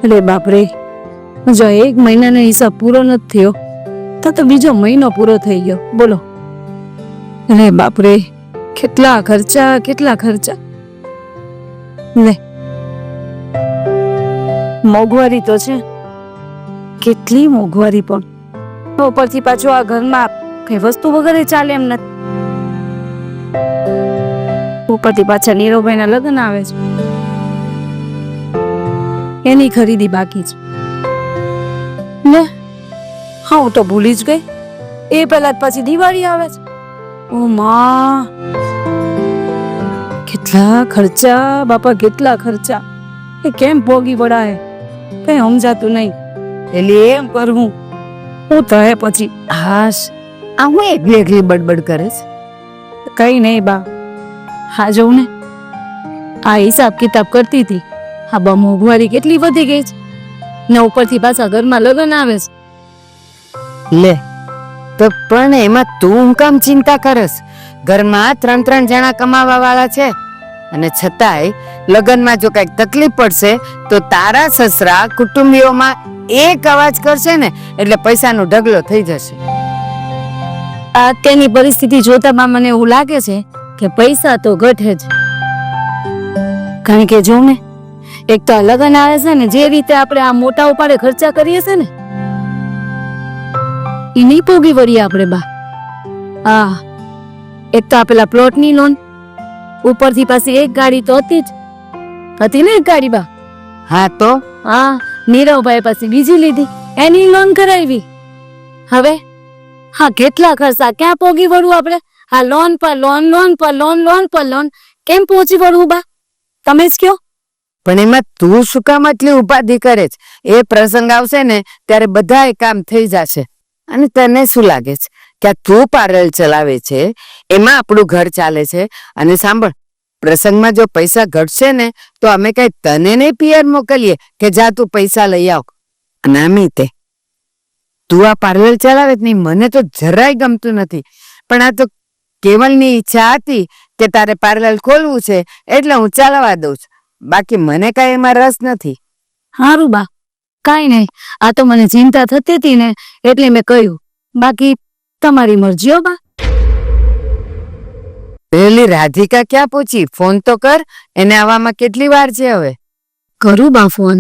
અરે બાપરે, જો 1 મહિનાનો હિસાબ પૂરો નથી થયો તો બીજો મહિનો પૂરો થઈ ગયો. બોલો. અરે બાપરે, કેટલા ખર્ચા. લે, મોંઘવારી તો છે, કેટલી મોંઘવારી. પણ ઉપરથી પાછું આ ઘરમાં કઈ વસ્તુ વગર ચાલે એમ નથી. ઉપરથી પાછા નીરવભાઈના લગ્ન આવે છે, એની ખરીદી બાકી છે. ને હા, હું તો ભૂલી જ ગઈ, એ પહેલા પછી દિવાળી આવે છે. ઓ માં, કેટલા ખર્ચા બાપા, કેટલા ખર્ચા. એ કેમ ભોગી વળાય કઈ સમજાતું નહીં. એટલે એમ કરવું હું તો હે પછી. હાશ, આ હું એકલી બડબડ કરે છે? કઈ નહીં બા, હા જોઉં ને, આ હિસાબ કિતાબ કરતી હતી. હા બા, મોંઘવારી કેટલી વધી ગઈ છે ને ઉપરથી પાછા ઘરમાં લગ્ન આવે છે. લે તો પણ એમાં તું કામ ચિંતા કરસ? ઘરમાં 3 જણા કમાવા વાળા છે, અને છતાંય લગ્નમાં જો કઈક તકલીફ પડશે તો તારા સસરા કુટુંબીઓમાં એક અવાજ કરશે ને એટલે પૈસાનો ઢગલો થઈ જશે. અત્યારની પરિસ્થિતિ જોતા મને એવું લાગે છે કે પૈસા તો ઘટે જ. કારણ કે જો ને, એક તો લગ્ન આવે છે ને, જે રીતે આપણે આ મોટા ઉપાડે ખર્ચા કરીએ છે ને, એ નહીં પોગી વળીએ આપણે બા. હા, એક તો આપેલા પ્લોટની લોન, ઉપરથી પાછી એક ગાડી તો હતી ને, એક ગાડી બા. હા તો હા, નીરવભાઈ પાસે બીજી લીધી, એની લોન કરાવી. હવે હા, કેટલા ખર્ચા, ક્યાં પોગી વળવું આપણે? આ લોન પર લોન કેમ પહોંચી વળવું બા? તમે જ કયો. પણ એમાં તું શું કામ આટલી ઉપાધિ કરે છે? એ પ્રસંગ આવશે ને ત્યારે બધાય કામ થઈ જશે. અને તને શું લાગે છે કે આ તું પાર્લર ચલાવે છે એમાં આપણું ઘર ચાલે છે? અને સાંભળ, પ્રસંગમાં જો પૈસા ઘટશે ને તો અમે કઈ તને નહીં પિયર મોકલીએ કે જા તું પૈસા લઈ આવ. અને તે તું આ પાર્લર ચલાવે જ નહીં, મને તો જરાય ગમતું નથી. પણ આ તો કેવલની ઈચ્છા હતી કે તારે પાર્લર ખોલવું છે એટલે હું ચલાવવા દઉં છું. બાકી મને કઈ એમાં રસ નથી. હારું બા, કાઈ નહીં. આ તો મને ચિંતા થતી હતી ને એટલે મેં કહ્યું. બાકી તમારી મરજી હો બા. પેલી રાધિકા ક્યાં પૂછી? ફોન તો કર, એને આવવામાં કેટલી વાર છે હવે? કરું બા ફોન.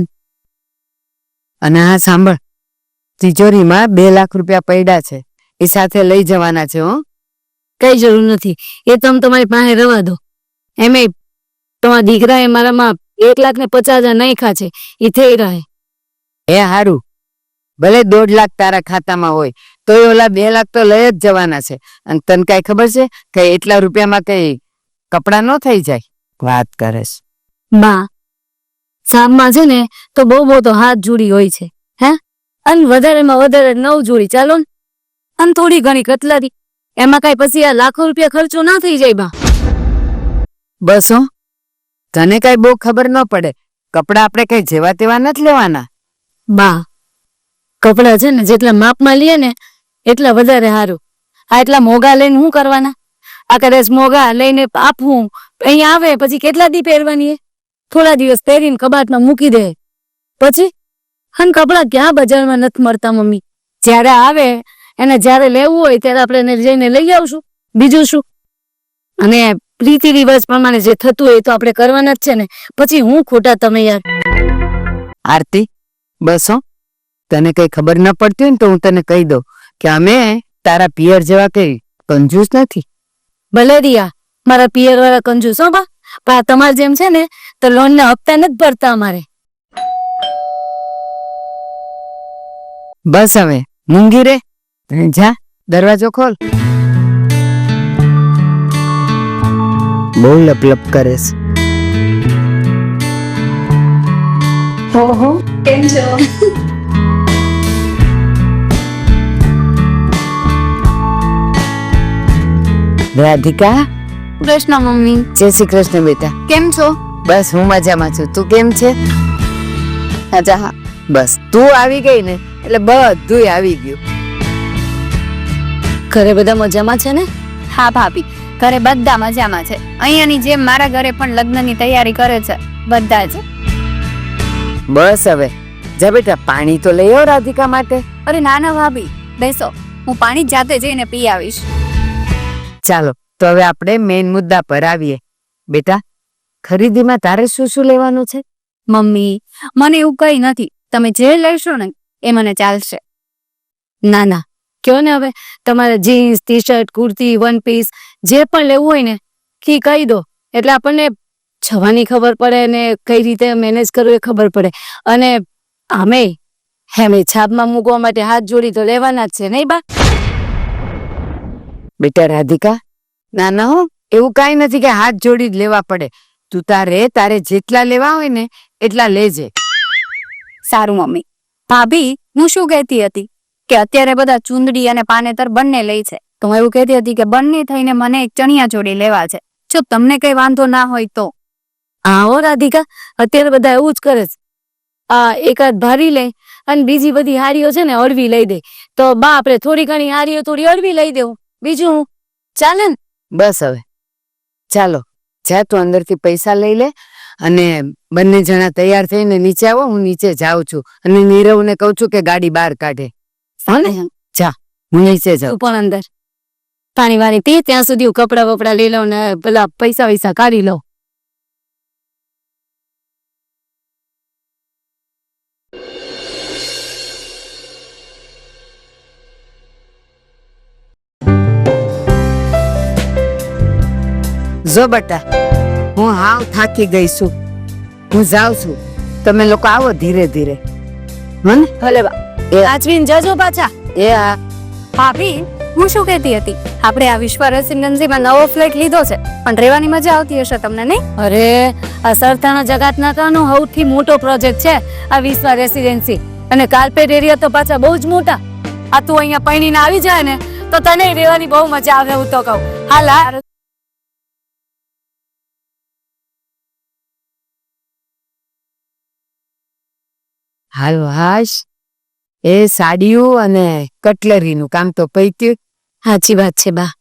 અને હા સાંભળ, તિજોરીમાં 2 લાખ રૂપિયા પડ્યા છે, એ સાથે લઈ જવાના છે. હો, કઈ જરૂર નથી, એ તમે તમારી પાસે રવા દો. એમે તમારા દીકરાએ મારામાં 1,50,000 નાખ્યા છે, એ થઈ રહે. એ હારું, ભલે 1.5 લાખ તારા ખાતામાં હોય તો ઓલા 2 લાખ તો લઈ જ જવાના છે. અને તને કઈ ખબર છે કે એટલા રૂપિયામાં કઈ કપડા ન થઈ જાય? વાત કરેશ બા. સામમાં છે ને તો બહુ તો હાથ જોડી હોય છે, હે? અને વધારેમાં વધારે 9 જોડી ચાલો ને. અને થોડી ઘણી કતલારી, એમાં કઈ પછી આ લાખો રૂપિયા ખર્ચો ના થઈ જાય બા. બસ હો, તને કઈ બહુ ખબર ન પડે. કપડા આપણે કઈ જેવા તેવા નથી લેવાના બા. કપડા છે ને જેટલા માપમાં લઈએ ને એટલા વધારે સારું. આ એટલા મોંઘા લઈને શું કરવાના? આ કદાચ મોંઘા લઈને આપવું, અહીંયા આવે પછી કેટલા દી પહેરવાની? થોડા દિવસ પહેરીને કબાટમાં મૂકી દે પછી. અને કપડા ક્યાં બજારમાં નથી મળતા મમ્મી. જ્યારે આવે એને જ્યારે લેવું હોય ત્યારે આપણે એને જઈને લઈ આવશું, બીજું શું. અને રીતિ રિવાજ પ્રમાણે જે થતું હોય તો આપણે કરવાના જ છે ને. પછી હું ખોટા તમે યાર. આરતી, બસ હો, તને કઈ ખબર ન પડતી હોય ને તો હું તને કહી દઉં કે અમે તારા પિયર જેવા કઈ કંજૂસ નથી. ભલે રિયા, મારા પિયર વાળા કંજૂસ હો બા, પણ તમારે જેમ છે ને તો લોન ના હપ્તા નથી ભરતા અમારે. બસ હવે મૂંગી રે, જા દરવાજો ખોલ. બહુ લપ કરે છે. ઓહો, કેમ છો? રાધિકા. કૃષ્ણ મમ્મી. જય શ્રી કૃષ્ણ બેટા. કેમ છો? બસ હું મજામાં છું, તું કેમ છે? અચ્છા હા. બસ તું આવી ગઈ ને એટલે બધુંય આવી ગયું. ઘરે બધા મજામાં છે ને? હા ભાભી, ઘરે બધા મજામાં છે. અહીંયાની જેમ મારા ઘરે પણ લગ્નની તૈયારી કરે છે બધા જ. બસ હવે જા બેટા, પાણી તો લઈ આવ રાધિકા માટે. અરે નાના ભાભી બેસો, હું પાણી જાતે જઈને પી આવીશ. ચાલો તો હવે આપણે મેઇન મુદ્દા પર આવીએ. બેટા, ખરીદીમાં તારે શું શું લેવાનું છે? મમ્મી મને એવું કઈ નથી, તમે જે લેશો ને એ મને ચાલશે. ના ના, કયો ને હવે. તમારે jeans, T shirt, kurti, one piece જે પણ લેવું હોય ને એ કહી દો, એટલે આપણને જવાની ખબર પડે ને કઈ રીતે મેનેજ કરવું એ ખબર પડે. અને આમે છાપમાં મૂકવા માટે હાથ જોડી તો લેવાના જ છે નહીં બા? બેટા રાધિકા, ના ના હો, એવું કાંઈ નથી કે હાથ જોડી જ લેવા પડે. તું તારે જેટલા લેવા હોય ને એટલા લેજે. સારું મમ્મી. ભાભી હું શું કહેતી હતી કે અત્યારે બધા ચુંદડી અને પાનેતર બંને લે છે, તો હું એવું કહેતી હતી કે બંને થઈને મને એક ચણિયા ચોળી લેવા છે. જો તમને કઈ વાંધો ના હોય તો. હા હો રાધિકા, અત્યારે બધા એવું જ કરે છે. આ એકાદ ભારી લે અને બીજી બધી હારીઓ છે ને અળવી લઈ દે. તો બા આપણે થોડી ઘણી હારીઓ થોડી અળવી લઈ દેવું, બીજું હું ચાલે ને? બસ હવે ચાલો, જા તું અંદરથી પૈસા લઈ લે અને બંને જણા તૈયાર થઈને નીચે આવો. હું નીચે જાઉં છું અને નીરવને કહું છું કે ગાડી બહાર કાઢે. હા ને? જા, હું નીચે જાઉં. તું પણ અંદર પાણી વાણી પી, ત્યાં સુધી હું કપડા વપડા લઈ લઉં ને પેલા પૈસા વૈસા કાઢી લઉં. જો બટા, હું હાવ થાકી ગઈ છું, હું જાઉં છું. તમે લોકો આવો ધીરે ધીરે. હને? ભલે બા, આચવીને જજો પાછા. એ હા. ભાભી હું શું કહેતી હતી, આપણે આ વિશ્વ રેસિડેન્સીમાં નવો ફ્લેટ લીધો છે, પણ રહેવાની મજા આવતી હશે તમને નહીં? અરે આ સરથાણા જગાતનાકાનો સૌથી મોટો પ્રોજેક્ટ છે આ વિશ્વ રેસિડેન્સી, અને કાર્પેટ એરિયા તો પાછા બહુ જ મોટા. આ તું અહીંયા પૈણીને આવી જાય ને તો તને રહેવાની બહુ મજા આવે, હું તો કહું. હાલ આ હાલ હાશ, એ સાડીઓ અને કટલરીનું કામ તો પૈત્યું. સાચી વાત છે બા.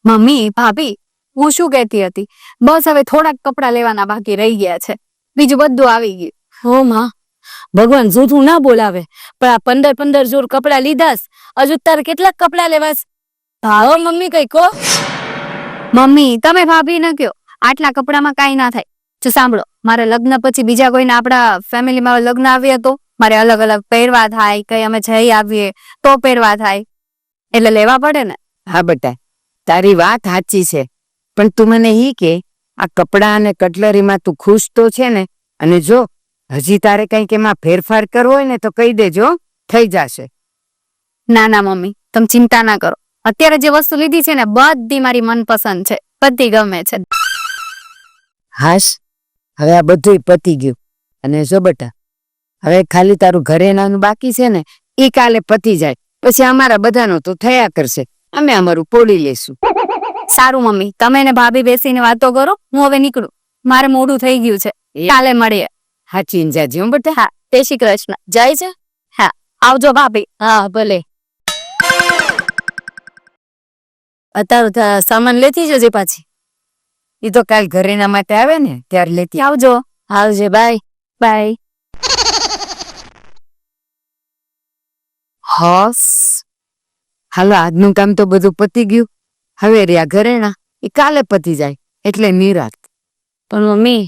મમ્મી ભાભી હું શું કહેતી હતી, બસ હવે થોડાક કપડા લેવાના બાકી રહી ગયા છે, બીજું બધું આવી ગયું. હો માં, ભગવાન જૂઠું ના બોલાવે, પણ આ 15 જોડ કપડા લીધાસ, હજુ તારે કેટલાક કપડા લેવાસ? ભાવો મમ્મી કઈ કહો. મમ્મી તમે ભાભી ન કયો, આટલા કપડામાં કાંઈ ના થાય. જો સાંભળો, મારે લગ્ન પછી બીજા કોઈને આપણા ફેમિલીમાં લગ્ન આવ્યા તો મારે અલગ અલગ પહેરવા થાય, કઈ અમે જઈ આવીએ તો પહેરવા થાય, એટલે લેવા પડે ને. હા બેટા, તારી વાત સાચી છે, પણ તું મને ઈ કે આ કપડા અને કટલરીમાં તું ખુશ તો છે ને? અને જો હજી તારે કંઈક એમાં ફેરફાર કરવો હોય ને તો કહી દેજો, થઈ જશે. ના ના મમ્મી તમે ચિંતા ના કરો, અત્યારે જે વસ્તુ લીધી છે ને બધી મારી મનપસંદ છે, બધી ગમે છે. હાશ, હવે આ બધું પતી ગયું. અને જો બેટા, હવે ખાલી તારું ઘરે નાનું બાકી છે ને, એ કાલે પતી જાય, પછી અમારા બધાનો તો થયા કરશે, અમે અમારું પોળી લેશું. સારું મમ્મી, તમે ને ભાભી બેસીને વાતો કરો, હું હવે નીકળું, મારે મોડું થઈ ગયું છે, કાલે મળીએ. હાચીને જાજે હો બેટા. હા, જય શ્રી કૃષ્ણ. જાય છે? હા, આવજો ભાભી. હા ભલે. અત્યારે સામાન લેતી જજે પાછી. એ તો કાલ ઘરેના માટે આવે ને ત્યારે લેતી આવજો. આવજે, બાય. બાય. હોસ, હાલો આજનું કામ તો બધું પતી ગયું. હવે રહ્યા ઘરેણા, એ કાલે પતી જાય એટલે નિરાત. પણ મમ્મી,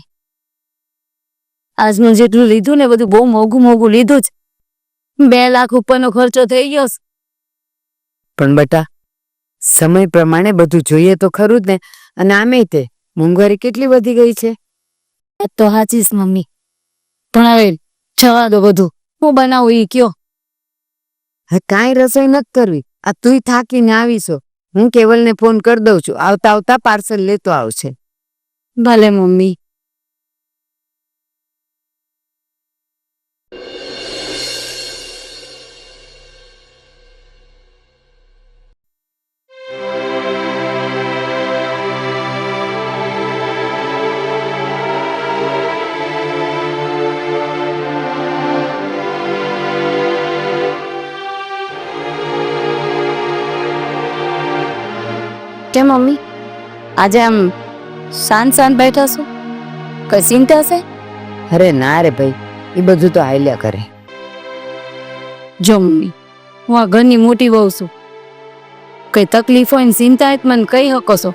આજનું જેટલું લીધું ને બધું બહુ મોંઘું લીધું જ. 2 લાખ ઉપરનો ખર્ચો થઈ ગયો. પણ બેટા, સમય પ્રમાણે બધું જોઈએ તો ખરું જ ને. અને આમે તે મોંઘવારી કેટલી વધી ગઈ છે. વાત તો સાચી છે મમ્મી, પણ હવે જવા દો બધું. હું બનાવું ઈ કયો. હવે કાંઈ રસોઈ નથી કરવી, આ તુંય થાકીને આવીશો. હું કેવલને ફોન કરી દઉં છું, આવતા આવતા પાર્સલ લેતો આવશે. ભલે મમ્મી. કે મમ્મી આજે આમ શાંત શાંત બેઠા છો? કઈ ચિંતા છે? અરે ના રે ભાઈ, એ બધું તો હાલ્યા કરે. જો મમ્મી, હું આ ઘરની મોટી વહુ છું. કઈ તકલીફ હોય ને ચિંતા હોય તો મને કહી શકો છો.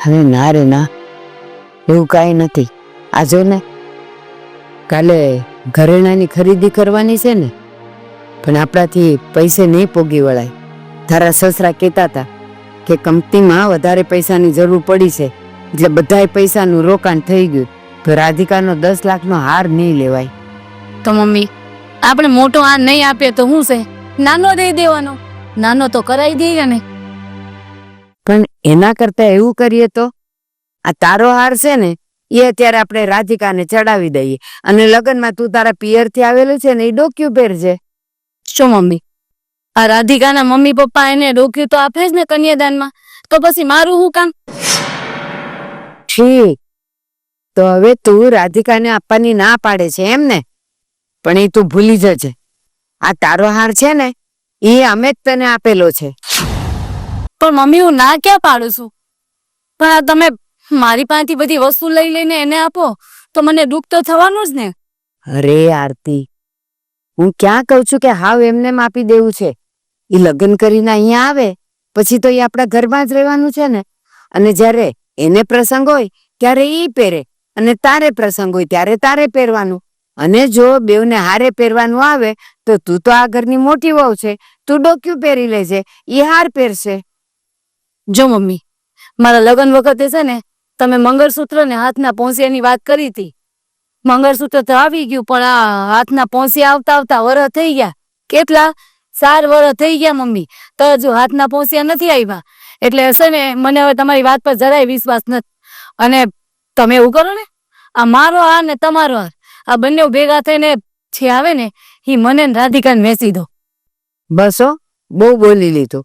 અરે ના રે ના, એવું કાંઈ નથી. આ જો ને, કાલે ઘરેણાની ખરીદી કરવાની છે ને, પણ આપણાથી પૈસે નહીં પોગી વળાય. તારા સસરા કહેતા હતા કે કંપનીમાં વધારે પૈસાની જરૂર પડી છે, એટલે બધાય પૈસાનું રોકાણ થઈ ગયું, તો રાધિકાનો 10 લાખનો હાર નહીં લેવાય. તો મમ્મી, આપણે મોટો આ નહીં આપીએ તો શું છે? નાનો દઈ દેવાનો. નાનો તો કરાવી દઈએ ને. પણ એના કરતા એવું કરીએ તો, આ તારો હાર છે ને, એ અત્યારે આપણે રાધિકાને ચડાવી દઈએ, અને લગ્નમાં તું તારા પિયરથી આવેલું છે ને એ ડોક્યુ પહેરજે. શું મમ્મી, આ રાધિકાના મમ્મી પપ્પા એને રોક્યું તો આપે જ ને કન્યાદાનમાં, તો પછી મારું શું કામ? ઠીક, તો હવે તું રાધિકાને આપવાની ના પાડે છે એમ ને? પણ એ તું ભૂલી જજે, આ તારો હાર છે ને, એ અમે જ તને આપેલો છે. પણ મમ્મી, હું ના ક્યાં પાડું છું? પણ આ તમે મારી પાસેથી બધી વસ્તુ લઈ લઈને એને આપો તો મને દુઃખ તો થવાનું જ ને. અરે આરતી, હું ક્યાં કહું છું કે હાવ એમને આપી દેવું છે? એ લગ્ન કરીને અહીંયા આવે પછી તો એ આપણા ઘરમાં જ રહેવાનું છે ને, અને જ્યારે એને પ્રસંગ હોય ત્યારે ઈ પહેરે, અને તારે પ્રસંગ હોય ત્યારે તારે પહેરવાનું. અને જો બેવને હારે પહેરવાનું આવે તો તું તો આ ઘરની મોટી વહુ છે, તું ડોક્યુ પહેરી લેજે, એ હાર પહેરશે. જો મમ્મી, મારા લગ્ન વખતે છે ને તમે મંગળસૂત્ર ને હાથના પોંસિયાની વાત કરી હતી. મંગળસૂત્ર તો આવી ગયું, પણ આ હાથના પોંસિયા આવતા આવતા વરસ થઈ ગયા. કેટલા? 4 વરસ થઈ ગયા મમ્મી, તો હજુ હાથના પોંસિયા નથી આવ્યા. એટલે હશે ને, મને હવે તમારી વાત પર જરાય વિશ્વાસ નથી. અને તમે એવું કરો ને, આ મારો હાર ને તમારો હાર, આ બંને ભેગા થઈને જે આવે ને એ મને ને રાધિકાને વેચી દો. બસો, બહુ બોલી લીધું.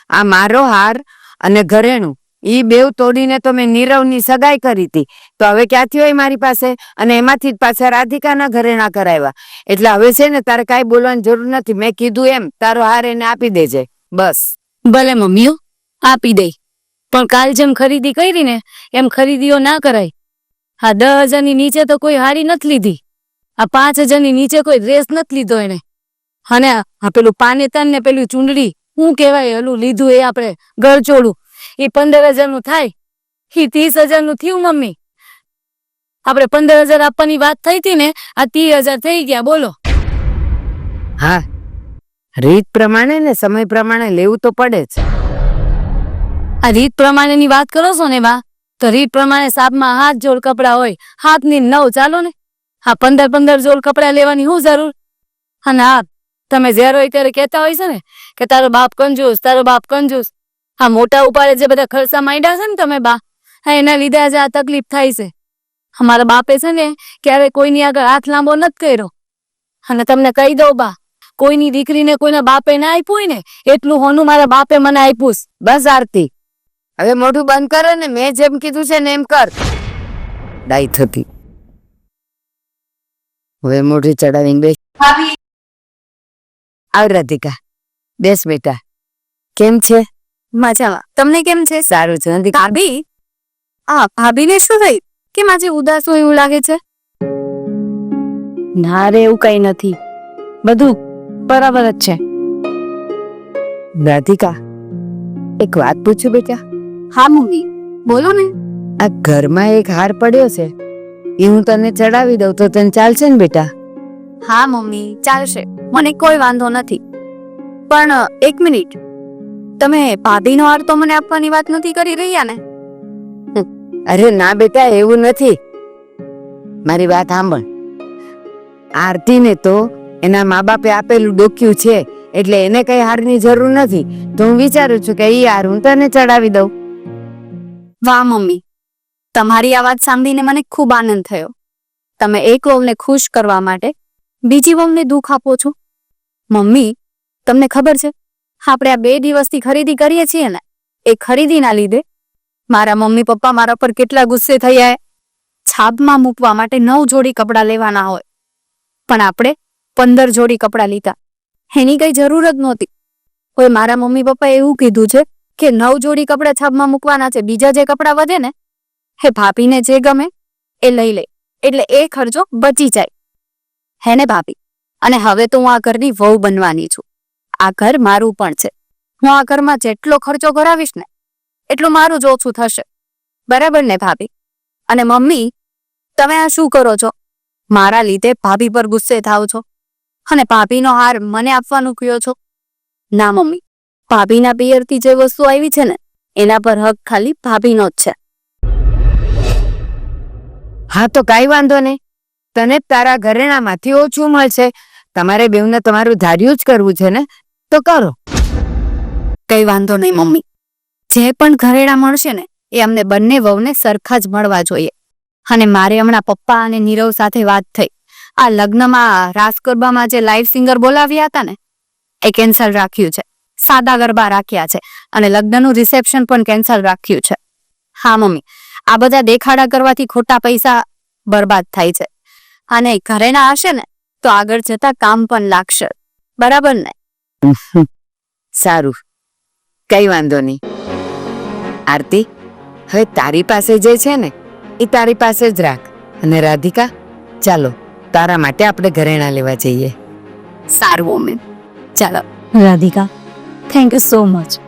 આ મારો હાર અને ઘરેણું ઈ બેવ તોડીને તો મેં નીરવની સગાઈ કરી હતી, તો હવે ક્યાંથી હોય મારી પાસે? અને એમાંથી જ પાછા રાધિકાના ઘરેણા કરાવ્યા. એટલે હવે છે ને, તારે કાંઈ બોલવાની જરૂર નથી. મેં કીધું એમ તારો હાર એને આપી દેજે, બસ. ભલે મમ્મીઓ, આપી દઈ, પણ કાલ જેમ ખરીદી કરી ને એમ ખરીદીઓ ના કરાય. આ 10,000ની નીચે તો કોઈ હારી નથી લીધી. આ 5,000ની નીચે કોઈ ડ્રેસ નથી લીધો એને. અને આ પેલું પાનેતન ને પેલું ચૂંદડી, શું કહેવાય ઓલું લીધું એ આપણે ગળચોળું, એ 15,000નું થાય. એ 30,000નું થયું મમ્મી. આપણે 15,000 આપવાની વાત થઈ હતી ને, આ 30,000 થઈ ગયા. બોલો. હા, રીત પ્રમાણે ને સમય પ્રમાણે લેવું તો પડે જ. આ રીત પ્રમાણેની વાત કરો છો ને બા, તો રીત પ્રમાણે સાબમાં 7 જોડ કપડા હોય, 7 ની 9 ચાલો ને. આ 15 જોડ કપડા લેવાની શું જરૂર? અને હા, તમે જ્યારે હોય ત્યારે કહેતા હોય છે ને કે તારો બાપ કંજૂસ, તારો બાપ કંજૂસ. આ મોટા ઉપાડે જે બધા ખર્ચા માંડ્યા છે ને તમે બા, હા, એના લીધે આજે આ તકલીફ થાય છે. અમારા બાપે છે ને ક્યારે કોઈની આગળ હાથ લાંબો નથી કર્યો. અને તમને કહી દઉં બા, કોઈની દીકરીને કોઈના બાપે ના આપ્યું હોય ને એટલું હોનું મારા બાપે મને આપ્યું. બસ આરતી, હવે મોઢું બંધ કરે ને, મેં જેમ કીધું છે ને એમ કર. ડાઈ થતી. હવે મોઢું ચડાવીને બેસ. આવ રાધિકા, બેસ બેટા. કેમ છે? મજામાં. તમને કેમ છે? સારું છે. ભાભી, આ ભાભીને શું થયું? કેમ આજે ઉદાસ હોય એવું લાગે છે? ના રે, એવું કઈ નથી, બધું બરાબર જ છે. રાધિકા, એક વાત પૂછું બેટા? હા મમ્મી, બોલો ને. આ ઘરમાં એક હાર પડ્યો છે, એ હું તને ચડાવી દઉં તો તને ચાલશે ને બેટા? હા મમ્મી, ચાલશે, મને કોઈ વાંધો નથી. પણ એક મિનિટ, તમે ભાભીનો હાર તો મને આપવાની વાત નથી કરી રહ્યા ને? અરે ના બેટા, એવું નથી. મારી વાત સાંભળ. આરતીને તો એના મા બાપે આપેલું ડોક્યું છે, એટલે એને કઈ હારની જરૂર નથી. તો હું વિચારું છું કે ઈ હાર હું તને ચડાવી દઉં. વાહ મમ્મી, તમારી આ વાત સાંભળીને મને ખૂબ આનંદ થયો. તમે એક વહુને ખુશ કરવા માટે બીજી વહુને દુઃખ આપો છો. મમ્મી, તમને ખબર છે, આપણે આ 2 દિવસથી ખરીદી કરીએ છીએ ને, એ ખરીદીના લીધે મારા મમ્મી પપ્પા મારા પર કેટલા ગુસ્સે થયા. છાબમાં મૂકવા માટે 9 જોડી કપડાં લેવાના હોય, પણ આપણે 15 જોડી કપડાં લીધા. એની કઈ જરૂર જ નહોતી. કોઈ મારા મમ્મી પપ્પાએ એવું કીધું છે કે 9 જોડી કપડા છાપમાં મૂકવાના છે, બીજા જે કપડા વધે ને હે ભાભીને જે ગમે એ લઈ લે, એટલે એ ખર્ચો બચી જાય. હે ને ભાભી? અને હવે તો હું આ ઘરની વહુ બનવાની છું. આ ઘર મારું પણ છે. હું આ ઘરમાં જેટલો ખર્ચો કરાવીશ ને એટલું મારું જ ઓછું થશે. બરાબર ને ભાભી? અને મમ્મી, તમે આ શું કરો છો? મારા લીધે ભાભી પર ગુસ્સે થાવ છો અને ભાભીનો હાર મને આપવાનું કહો છો. ના મમ્મી, ભાભીના પિયરથી જે વસ્તુ આવી છે ને એના પર હક ખાલી ભાભીનો જ છે. હા તો કાંઈ વાંધો નહીં, તને તારા ઘરેણામાંથી ઓછું મળશે. તમારે બેવને તમારું ધાર્યું જ કરવું છે ને, તો કરો. કઈ વાંધો નહીં મમ્મી, જે પણ ઘરેણા મળશે ને એ અમને બંને વહુને સરખા જ મળવા જોઈએ. અને મારે હમણાં પપ્પા અને નીરવ સાથે વાત થઈ. આ લગ્નમાં રાસ ગરબામાં જે લાઈવ સિંગર બોલાવ્યા હતા ને એ કેન્સલ રાખ્યું છે. સાદા ગરબા રાખ્યા છે અને લગ્નનું રિસેપ્શન પણ કેન્સલ રાખ્યું છે. હા મમ્મી, આ બધા દેખાડા કરવાથી ખોટા પૈસા બરબાદ થાય છે. અને ઘરેણા હશે ને તો આગળ જતા કામ પણ લાગશે. બરાબર ને? સારું, કઈ વાંધો નહીં. આરતી, હવે તારી પાસે જે છે ને એ તારી પાસે જ રાખ. અને રાધિકા, ચાલો તારા માટે આપણે ઘરેણા લેવા જઈએ. સારું મમ્મી, ચાલો. Radhika, thank you so much.